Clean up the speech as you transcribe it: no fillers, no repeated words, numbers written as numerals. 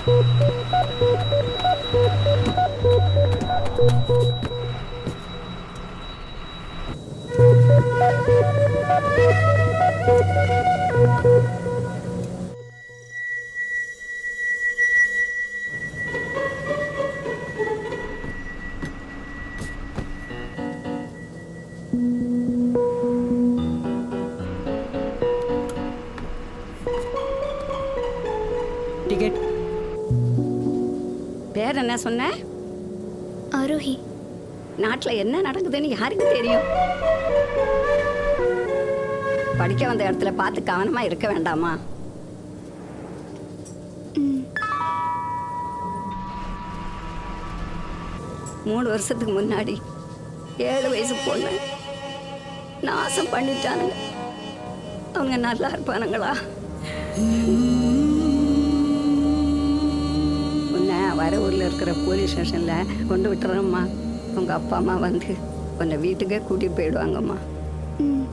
Ticket. பேர் என்ன சொன்ன? ஆரோஹி. நாட்டில் என்ன நடக்குதுன்னு யாருக்கு தெரியும்? படிக்க வந்த இடத்துல பார்த்து கவனமா இருக்க வேண்டாமா? ம். 3 வருஷத்துக்கு முன்னாடி 7 வயசு பொண்ணு நாசம் பண்ணிட்டானுங்க. அவங்க நல்லா இருப்பானுங்களா? உன்னை வர ஊரில் இருக்கிற போலீஸ் ஸ்டேஷனில் கொண்டு விட்டுறோம்மா. உங்கள் அப்பா அம்மா வந்து உன்னை வீட்டுக்கே கூட்டிகிட்டு போயிடுவாங்கம்மா. ம்.